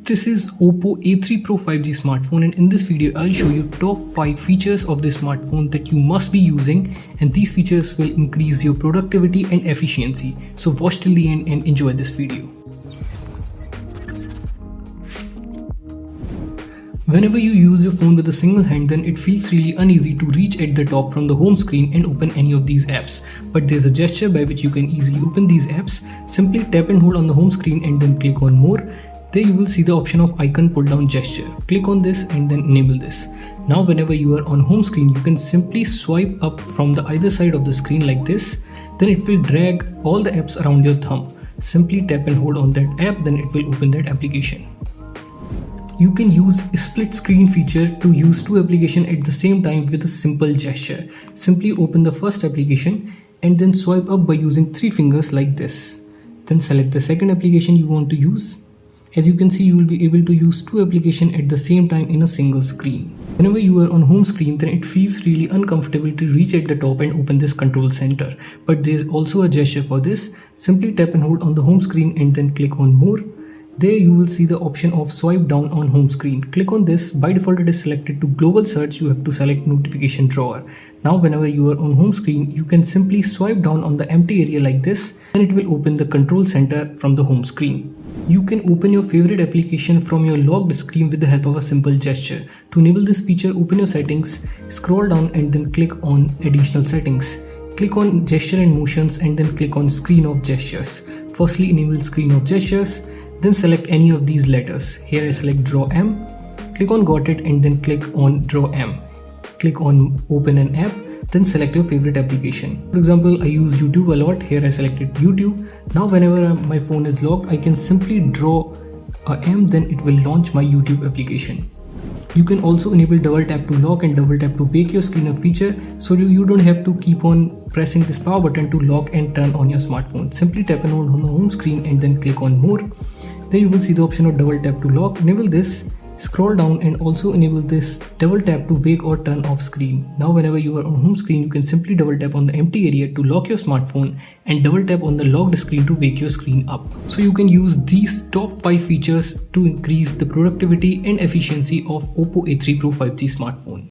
This is Oppo A3 Pro 5G smartphone, and in this video I'll show you top 5 features of this smartphone that you must be using, and these features will increase your productivity and efficiency. So watch till the end and enjoy this video. Whenever you use your phone with a single hand, then it feels really uneasy to reach at the top from the home screen and open any of these apps. But there's a gesture by which you can easily open these apps. Simply tap and hold on the home screen and then click on more. There you will see the option of icon pull down gesture. Click on this and then enable this. Now whenever you are on home screen, you can simply swipe up from the either side of the screen like this. Then it will drag all the apps around your thumb. Simply tap and hold on that app, then it will open that application. You can use a split screen feature to use two applications at the same time with a simple gesture. Simply open the first application and then swipe up by using 3 fingers like this. Then select the second application you want to use. As you can see, you will be able to use 2 applications at the same time in a single screen. Whenever you are on home screen, then it feels really uncomfortable to reach at the top and open this control center. But there is also a gesture for this. Simply tap and hold on the home screen and then click on more. There you will see the option of swipe down on home screen. Click on this. By default it is selected to global search. You have to select notification drawer. Now whenever you are on home screen, you can simply swipe down on the empty area like this, and it will open the control center from the home screen. You can open your favorite application from your locked screen with the help of a simple gesture. To enable this feature, open your settings, scroll down and then click on additional settings. Click on gesture and motions and then click on screen of gestures. Firstly, enable screen of gestures. Then select any of these letters. Here I select draw M. Click on got it and then click on draw M. Click on open an app. Then select your favorite application. For example, I use YouTube a lot. Here I selected YouTube. Now whenever my phone is locked, I can simply draw a M, then it will launch my YouTube application. You can also enable double tap to lock and double tap to wake your screen up feature, so you don't have to keep on pressing this power button to lock and turn on your smartphone. Simply tap and hold on the home screen and then click on more. Then you will see the option of double tap to lock. Enable this. Scroll down and also enable this double tap to wake or turn off screen. Now whenever you are on home screen, you can simply double tap on the empty area to lock your smartphone and double tap on the locked screen to wake your screen up. So you can use these top 5 features to increase the productivity and efficiency of Oppo A3 Pro 5G smartphone.